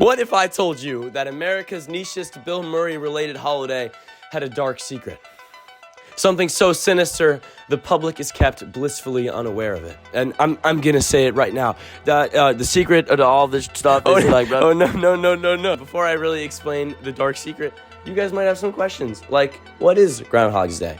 What if I told you that America's nichest Bill Murray related holiday had a dark secret? Something so sinister, the public is kept blissfully unaware of it. And I'm gonna say it right now. The secret of all this stuff is no. Before I really explain the dark secret, you guys might have some questions. Like, what is Groundhog's Day?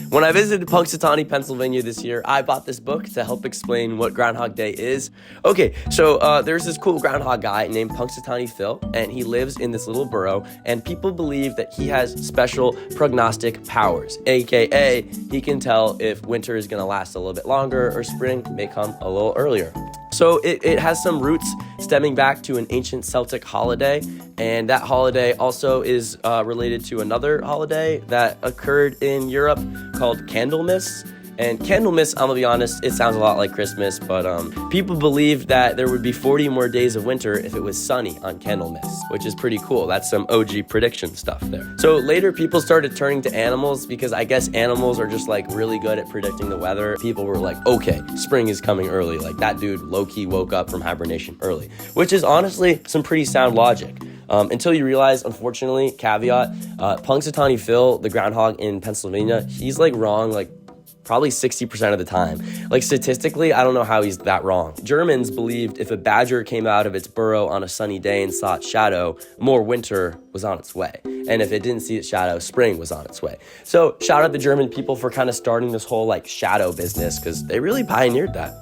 When I visited Punxsutawney, Pennsylvania this year, I bought this book to help explain what Groundhog Day is. Okay, so there's this cool groundhog guy named Punxsutawney Phil, and he lives in this little burrow, and people believe that he has special prognostic powers, aka he can tell if winter is gonna last a little bit longer or spring may come a little earlier. So it has some roots stemming back to an ancient Celtic holiday, and that holiday also is related to another holiday that occurred in Europe called Candlemas. And Candlemas, I'm gonna be honest, it sounds a lot like Christmas, but people believed that there would be 40 more days of winter if it was sunny on Candlemas, which is pretty cool. That's some OG prediction stuff there. So later people started turning to animals because I guess animals are just like really good at predicting the weather. People were like, okay, spring is coming early. Like that dude low-key woke up from hibernation early, which is honestly some pretty sound logic. Until you realize, unfortunately, caveat, Punxsutawney Phil, the groundhog in Pennsylvania, he's like wrong like probably 60% of the time. Like statistically, I don't know how he's that wrong. Germans believed if a badger came out of its burrow on a sunny day and saw its shadow, more winter was on its way. And if it didn't see its shadow, spring was on its way. So shout out the German people for kind of starting this whole like shadow business because they really pioneered that.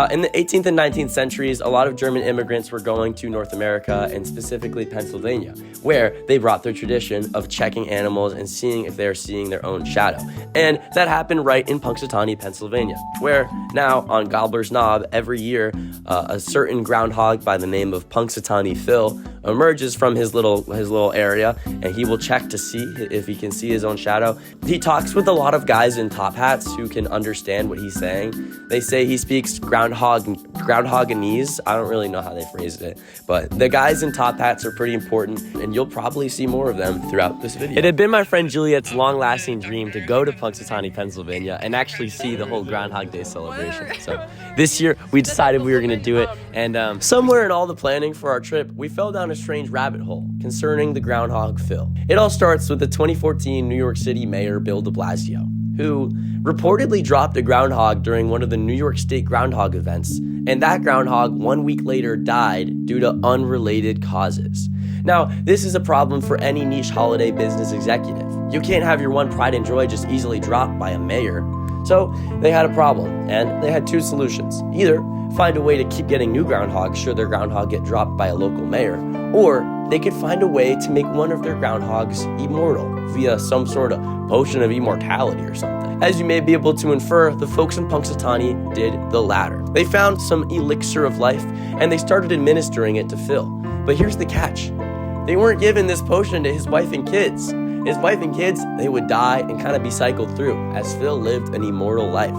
In the 18th and 19th centuries, a lot of German immigrants were going to North America and specifically Pennsylvania, where they brought their tradition of checking animals and seeing if they're seeing their own shadow. And that happened right in Punxsutawney, Pennsylvania, where now on Gobbler's Knob, every year, a certain groundhog by the name of Punxsutawney Phil emerges from his little area, and he will check to see if he can see his own shadow. He talks with a lot of guys in top hats who can understand what he's saying. They say he speaks groundhoganese. I don't really know how they phrased it, but the guys in top hats are pretty important, and you'll probably see more of them throughout this video. It had been my friend Juliet's long-lasting dream to go to Punxsutawney, Pennsylvania, and actually see the whole Groundhog Day celebration. So this year, we decided we were gonna do it, and somewhere in all the planning for our trip, we fell down a strange rabbit hole concerning the groundhog Phil. It all starts with the 2014 New York City Mayor Bill de Blasio, who reportedly dropped a groundhog during one of the New York State groundhog events, and that groundhog 1 week later died due to unrelated causes. Now, this is a problem for any niche holiday business executive. You can't have your one pride and joy just easily dropped by a mayor. So they had a problem, and they had two solutions. Either find a way to keep getting new groundhogs should their groundhog get dropped by a local mayor, or they could find a way to make one of their groundhogs immortal via some sort of potion of immortality or something. As you may be able to infer, the folks in Punxsutawney did the latter. They found some elixir of life, and they started administering it to Phil. But here's the catch. They weren't giving this potion to his wife and kids. His wife and kids, they would die and kind of be cycled through as Phil lived an immortal life.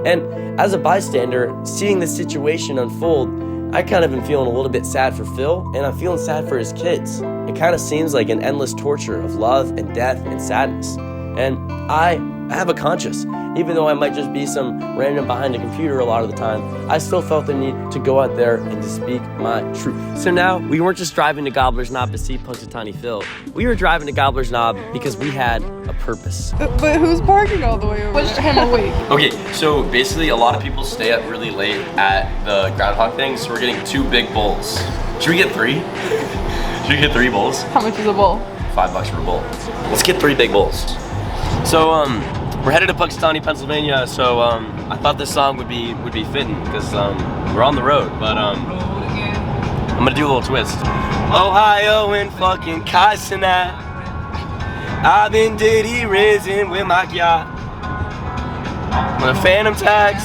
And as a bystander, seeing the situation unfold, I kind of am feeling a little bit sad for Phil, and I'm feeling sad for his kids. It kind of seems like an endless torture of love and death and sadness. And I have a conscience. Even though I might just be some random behind a computer a lot of the time, I still felt the need to go out there and to speak my truth. So now, we weren't just driving to Gobbler's Knob to see Punxsutawney Phil. We were driving to Gobbler's Knob because we had a purpose. But who's parking all the way over? Pushed him awake. Okay, so basically a lot of people stay up really late at the groundhog thing, so we're getting 2 big bowls. Should we get 3? Should we get 3 bowls? How much is a bowl? $5 for a bowl. Let's get 3 big bowls. So, we're headed to Punxsutawney, Pennsylvania, so I thought this song would be fitting because we're on the road, but I'm gonna do a little twist. Ohio and fucking Casanat, I've been diddy risen with my yacht. With a phantom tax,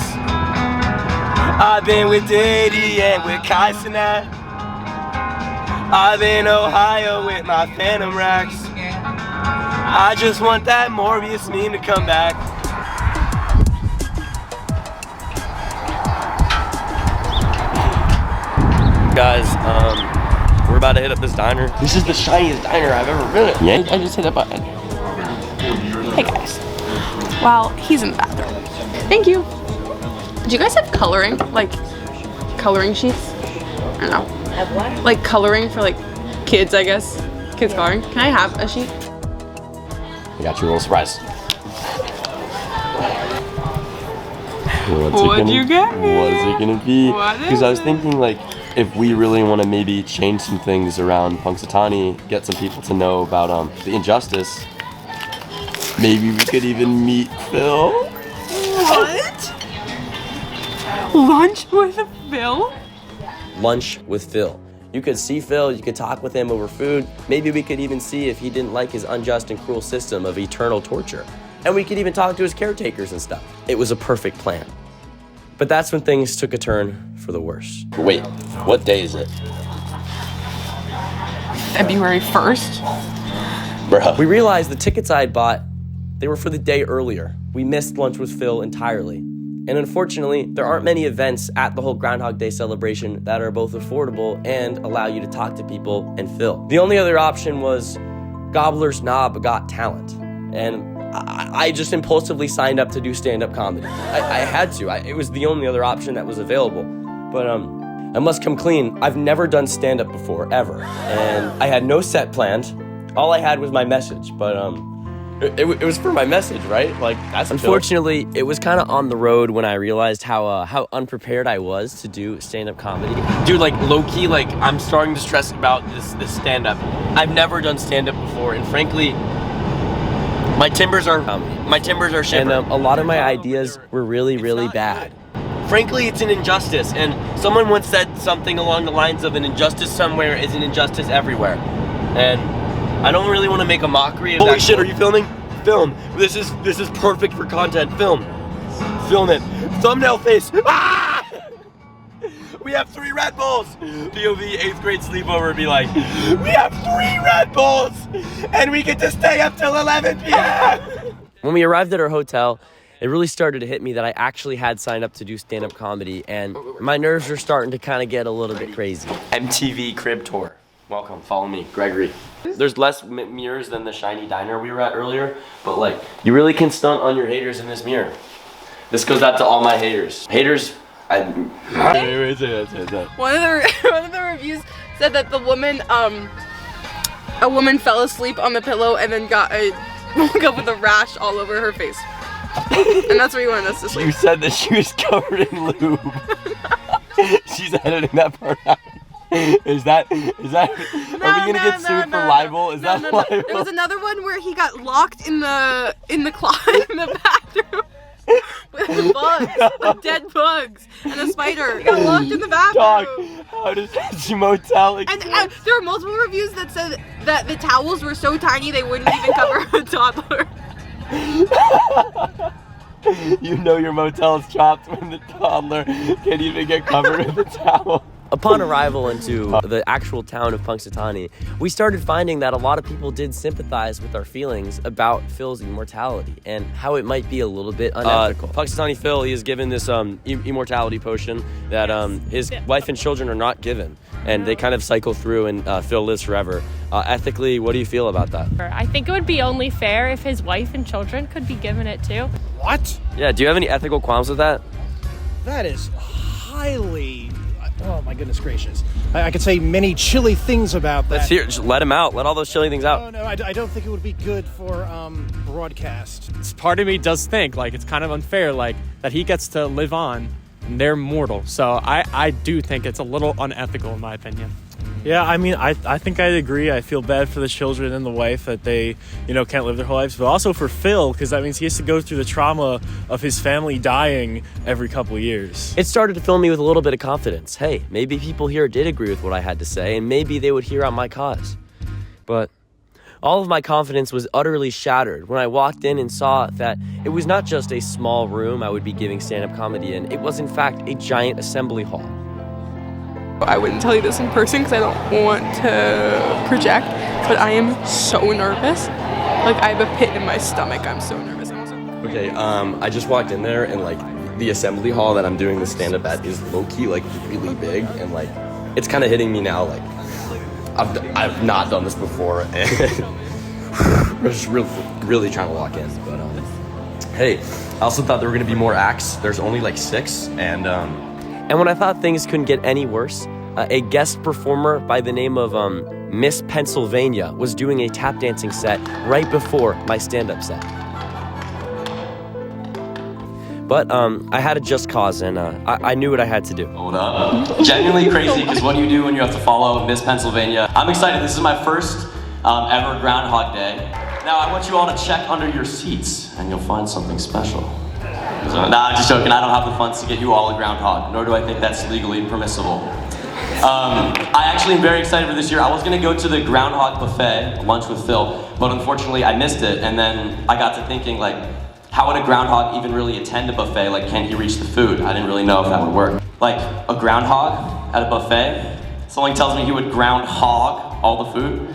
I've been with Diddy and with Casanat. I've been Ohio with my phantom racks. I just want that Morbius meme to come back. Guys, we're about to hit up this diner. This is the shiniest diner I've ever been at. Yeah, I just hit a button. Hey guys. Well, he's in the bathroom. Thank you. Do you guys have coloring? Like, coloring sheets? I don't know. Have what? Like coloring for like kids, I guess. Kids coloring. Can I have a sheet? I got you a little surprise. What'd you get me? What is it gonna be? Because I was thinking, like, if we really want to maybe change some things around Punxsutawney, get some people to know about the injustice, maybe we could even meet Phil. What? Lunch with Phil? Lunch with Phil. You could see Phil, you could talk with him over food. Maybe we could even see if he didn't like his unjust and cruel system of eternal torture. And we could even talk to his caretakers and stuff. It was a perfect plan. But that's when things took a turn for the worse. Wait, what day is it? February 1st. Bruh. We realized the tickets I had bought, they were for the day earlier. We missed Lunch with Phil entirely. And unfortunately, there aren't many events at the whole Groundhog Day celebration that are both affordable and allow you to talk to people and Phil. The only other option was Gobbler's Knob Got Talent. And I just impulsively signed up to do stand-up comedy. I had to. It was the only other option that was available. But I must come clean. I've never done stand-up before, ever. And I had no set planned. All I had was my message. But it was for my message, right? Like, that's unfortunately, it was kind of on the road when I realized how unprepared I was to do stand-up comedy. Dude, like, low-key, like, I'm starting to stress about this stand-up. I've never done stand-up before, and frankly, my timbers are shivering. And a lot of my ideas were really, really bad. Frankly, it's an injustice, and someone once said something along the lines of an injustice somewhere is an injustice everywhere. And I don't really want to make a mockery of that. Holy shit, are you filming? Film. This is perfect for content. Film it. Thumbnail face. Ah! We have 3 Red Bulls. POV 8th grade sleepover would be like, we have 3 Red Bulls and we get to stay up till 11 p.m. When we arrived at our hotel, it really started to hit me that I actually had signed up to do stand-up comedy, and my nerves were starting to kind of get a little bit crazy. MTV Crib Tour. Welcome, follow me, Gregory. There's less mirrors than the shiny diner we were at earlier, but like, you really can stunt on your haters in this mirror. This goes out to all my haters. Haters, One of the reviews said that the woman, a woman fell asleep on the pillow and then woke up with a rash all over her face. And that's where you wanted us to sleep. You said that she was covered in lube. She's editing that part out. Is that, are we gonna get sued for libel? Is that libel? There was another one where he got locked in the closet in the bathroom. With bugs, with dead bugs, and a spider. He got locked in the bathroom. Dog, how does this motel exist? And there were multiple reviews that said that the towels were so tiny they wouldn't even cover a toddler. You know your motel is chopped when the toddler can't even get covered with a towel. Upon arrival into the actual town of Punxsutawney, we started finding that a lot of people did sympathize with our feelings about Phil's immortality and how it might be a little bit unethical. Punxsutawney Phil, he is given this immortality potion that his wife and children are not given, and they kind of cycle through, and Phil lives forever. Ethically, what do you feel about that? I think it would be only fair if his wife and children could be given it too. What? Yeah, do you have any ethical qualms with that? That is highly... Oh my goodness gracious. I could say many chilly things about that. Let's hear it. Just let him out. Let all those chilly things out. Oh, no, I don't think it would be good for broadcast. Part of me does think, like, it's kind of unfair, like, that he gets to live on and they're mortal. So I do think it's a little unethical in my opinion. Yeah, I mean, I think I'd agree. I feel bad for the children and the wife that they, can't live their whole lives, but also for Phil, because that means he has to go through the trauma of his family dying every couple of years. It started to fill me with a little bit of confidence. Hey, maybe people here did agree with what I had to say, and maybe they would hear out my cause. But all of my confidence was utterly shattered when I walked in and saw that it was not just a small room I would be giving stand-up comedy in. It was, in fact, a giant assembly hall. I wouldn't tell you this in person because I don't want to project, but I am so nervous. Like, I have a pit in my stomach. I'm so nervous. Okay, I just walked in there, and like the assembly hall that I'm doing the stand-up at is low-key like really big, and like it's kind of hitting me now. Like I've not done this before, and we're just really trying to walk in. But hey, I also thought there were gonna be more acts. There's only like 6, and when I thought things couldn't get any worse, a guest performer by the name of Miss Pennsylvania was doing a tap dancing set right before my stand-up set. But I had a just cause, and I knew what I had to do. Hold up. Genuinely crazy, because what you do when you have to follow Miss Pennsylvania. I'm excited. This is my first ever Groundhog Day. Now, I want you all to check under your seats, and you'll find something special. Nah, I'm just joking. I don't have the funds to get you all a groundhog, nor do I think that's legally permissible. I actually am very excited for this year. I was gonna go to the Groundhog buffet, lunch with Phil, but unfortunately I missed it, and then I got to thinking, like, how would a groundhog even really attend a buffet? Like, can he reach the food? I didn't really know if that would work. Like, a groundhog at a buffet? Something tells me he would groundhog all the food.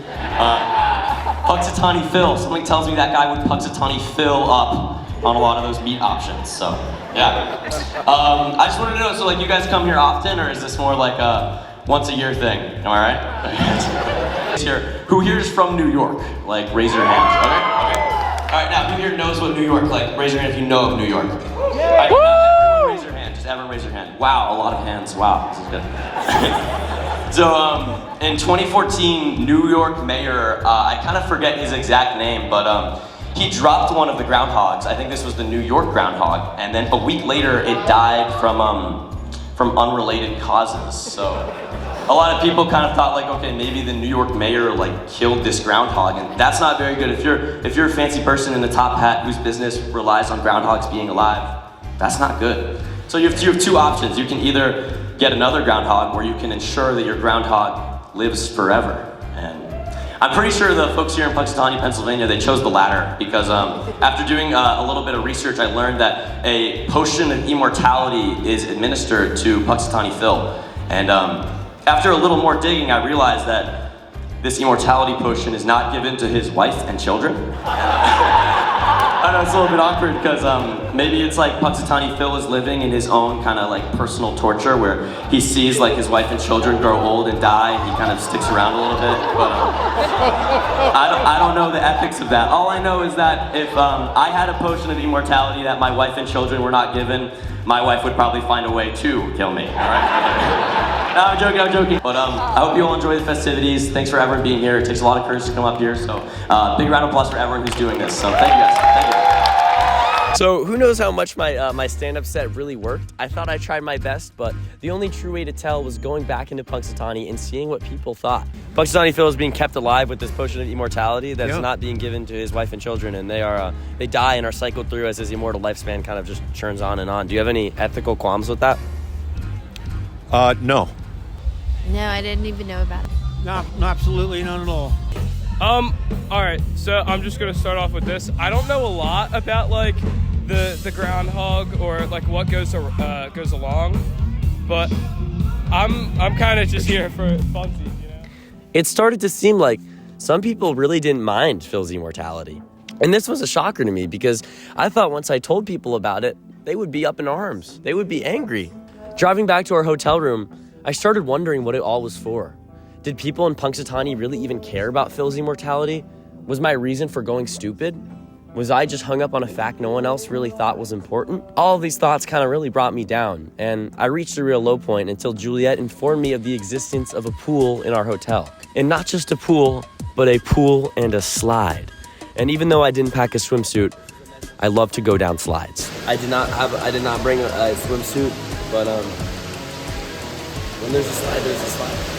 Punxsutawney Phil, something tells me that guy would Punxsutawney Phil up on a lot of those meat options, so, yeah. I just wanted to know, so like, you guys come here often, or is this more like a once a year thing? Am I right? Here. Who here is from New York? Like, raise your hands, okay? All right, now, who here knows what New York, like, raise your hand if you know of New York. Yeah. Everyone raise your hand, just everyone raise your hand. Wow, a lot of hands, wow, this is good. So, in 2014, New York mayor, I kind of forget his exact name, but he dropped one of the groundhogs. I think this was the New York groundhog, and then a week later, it died from unrelated causes, so. A lot of people kind of thought like, okay, maybe the New York mayor like killed this groundhog, and that's not very good. If you're a fancy person in the top hat whose business relies on groundhogs being alive, that's not good. So you have two options. You can either get another groundhog, or you can ensure that your groundhog lives forever. And I'm pretty sure the folks here in Punxsutawney, Pennsylvania, they chose the latter because after doing a little bit of research, I learned that a potion of immortality is administered to Punxsutawney Phil, and after a little more digging, I realized that this immortality potion is not given to his wife and children. I know it's a little bit awkward because maybe it's like Punxsutawney Phil is living in his own kind of like personal torture where he sees like his wife and children grow old and die. He kind of sticks around a little bit, but I don't know the ethics of that. All I know is that if I had a potion of immortality that my wife and children were not given, my wife would probably find a way to kill me, all right? No, I'm joking. But I hope you all enjoy the festivities. Thanks for everyone being here. It takes a lot of courage to come up here, so big round of applause for everyone who's doing this. So thank you guys, thank you. So who knows how much my stand-up set really worked? I thought I tried my best, but the only true way to tell was going back into Punxsutawney and seeing what people thought. Punxsutawney Phil is being kept alive with this potion of immortality that's not being given to his wife and children, and they die and are cycled through as his immortal lifespan kind of just churns on and on. Do you have any ethical qualms with that? No. No, I didn't even know about it. No, absolutely none at all. All right, so I'm just gonna start off with this. I don't know a lot about like the groundhog or like what goes along, but I'm kind of just here for funsies, you know. It started to seem like some people really didn't mind Phil's immortality, and this was a shocker to me because I thought once I told people about it, they would be up in arms. They would be angry. Driving back to our hotel room, I started wondering what it all was for. Did people in Punxsutawney really even care about Phil's immortality? Was my reason for going stupid? Was I just hung up on a fact no one else really thought was important? All of these thoughts kind of really brought me down, and I reached a real low point until Juliet informed me of the existence of a pool in our hotel. And not just a pool, but a pool and a slide. And even though I didn't pack a swimsuit, I love to go down slides. I did not bring a swimsuit, but when there's a slide, there's a slide.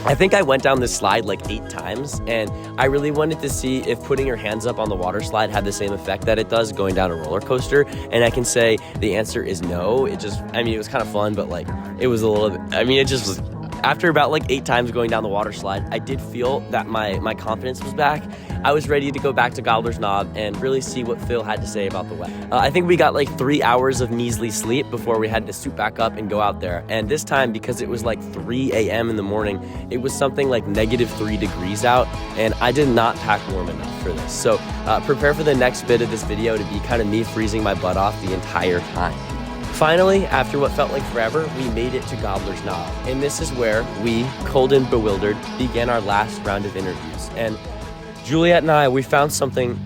I think I went down this slide like 8 times, and I really wanted to see if putting your hands up on the water slide had the same effect that it does going down a roller coaster, and I can say the answer is no. It was kind of fun, but like, it was a little bit, it just was, after about like 8 times going down the water slide, I did feel that my confidence was back. I was ready to go back to Gobbler's Knob and really see what Phil had to say about the weather. I think we got like 3 hours of measly sleep before we had to suit back up and go out there. And this time, because it was like 3 a.m. in the morning, it was something like -3 degrees out, and I did not pack warm enough for this. So prepare for the next bit of this video to be kind of me freezing my butt off the entire time. Finally, after what felt like forever, we made it to Gobbler's Knob. And this is where we, cold and bewildered, began our last round of interviews. And Juliet and I, we found something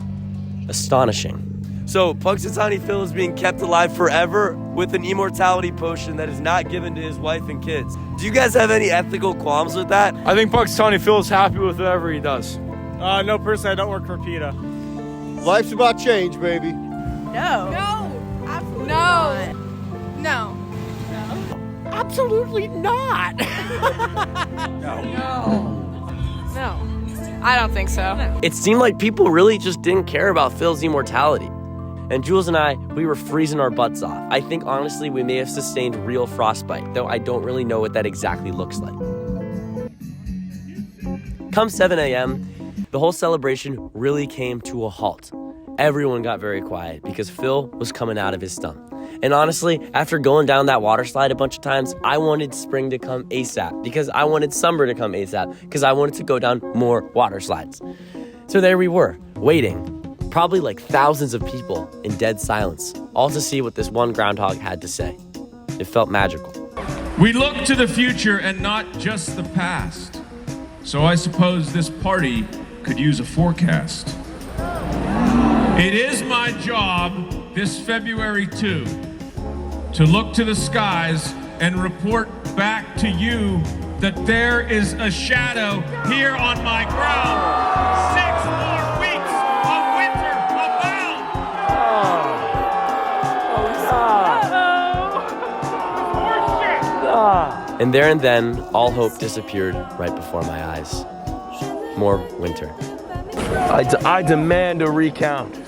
astonishing. So Punxsutawney Phil is being kept alive forever with an immortality potion that is not given to his wife and kids. Do you guys have any ethical qualms with that? I think Punxsutawney Phil is happy with whatever he does. No, personally, I don't work for PETA. Life's about change, baby. No. No. Absolutely not. No. Absolutely not. No. I don't think so. It seemed like people really just didn't care about Phil's immortality. And Jules and I, we were freezing our butts off. I think honestly we may have sustained real frostbite, though I don't really know what that exactly looks like. Come 7 a.m., the whole celebration really came to a halt. Everyone got very quiet because Phil was coming out of his stump. And honestly, after going down that water slide a bunch of times, I wanted spring to come ASAP because I wanted summer to come ASAP because I wanted to go down more water slides. So there we were, waiting, probably like thousands of people in dead silence, all to see what this one groundhog had to say. It felt magical. We look to the future and not just the past. So I suppose this party could use a forecast. It is my job this February 2 to look to the skies and report back to you that there is a shadow here on my ground. 6 more weeks of winter abound. And there and then, all hope disappeared right before my eyes. More winter. I demand a recount.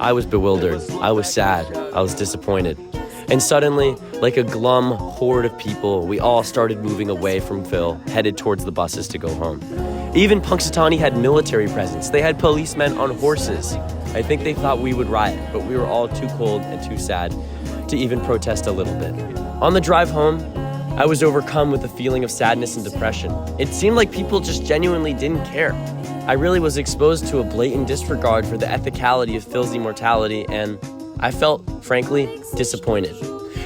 I was bewildered. I was sad. I was disappointed. And suddenly, like a glum horde of people, we all started moving away from Phil, headed towards the buses to go home. Even Punxsutawney had military presence. They had policemen on horses. I think they thought we would riot, but we were all too cold and too sad to even protest a little bit. On the drive home, I was overcome with a feeling of sadness and depression. It seemed like people just genuinely didn't care. I really was exposed to a blatant disregard for the ethicality of Phil's immortality, and I felt, frankly, disappointed.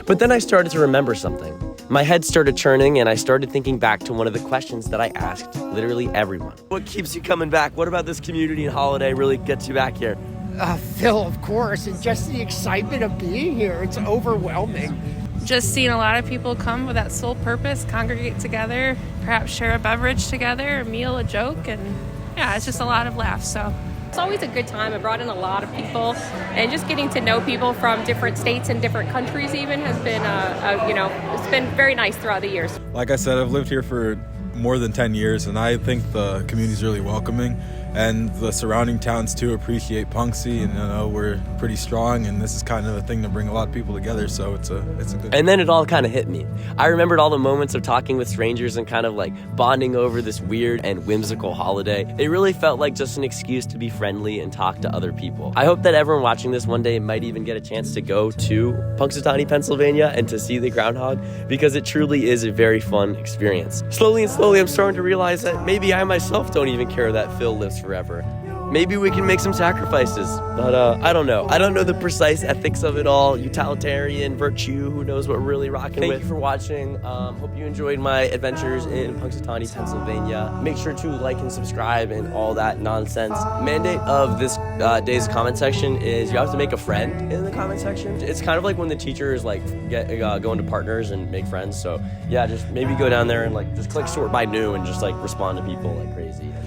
But then I started to remember something. My head started churning, and I started thinking back to one of the questions that I asked literally everyone. What keeps you coming back? What about this community and holiday really gets you back here? Phil, of course, and just the excitement of being here. It's overwhelming. Just seeing a lot of people come with that sole purpose, congregate together, perhaps share a beverage together, a meal, a joke, and yeah, it's just a lot of laughs. So it's always a good time. It brought in a lot of people, and just getting to know people from different states and different countries even has been, it's been very nice throughout the years. Like I said, I've lived here for more than 10 years, and I think the community is really welcoming. And the surrounding towns too appreciate Punxsy, and we're pretty strong, and this is kind of a thing to bring a lot of people together, so it's a good. And then it all kind of hit me. I remembered all the moments of talking with strangers and kind of like bonding over this weird and whimsical holiday. It really felt like just an excuse to be friendly and talk to other people. I hope that everyone watching this one day might even get a chance to go to Punxsutawney, Pennsylvania, and to see the groundhog, because it truly is a very fun experience. Slowly and slowly, I'm starting to realize that maybe I myself don't even care that Phil lives forever. Maybe we can make some sacrifices, but I don't know. I don't know the precise ethics of it all. Utilitarian virtue, who knows what we're really rocking with. Thank you for watching. Hope you enjoyed my adventures in Punxsutawney, Pennsylvania. Make sure to like and subscribe and all that nonsense. Mandate of this day's comment section is you have to make a friend in the comment section. It's kind of like when the teachers like go into partners and make friends. So yeah, just maybe go down there and like just click sort by new and just like respond to people like crazy. And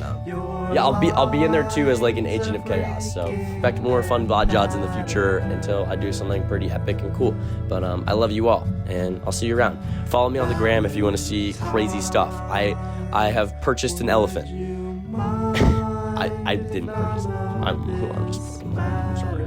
yeah, I'll be in there too as like an agent of chaos. So expect more fun VOD jods in the future until I do something pretty epic and cool. But I love you all, and I'll see you around. Follow me on the gram if you want to see crazy stuff. I have purchased an elephant. I didn't purchase it. I'm just fucking. I'm sorry.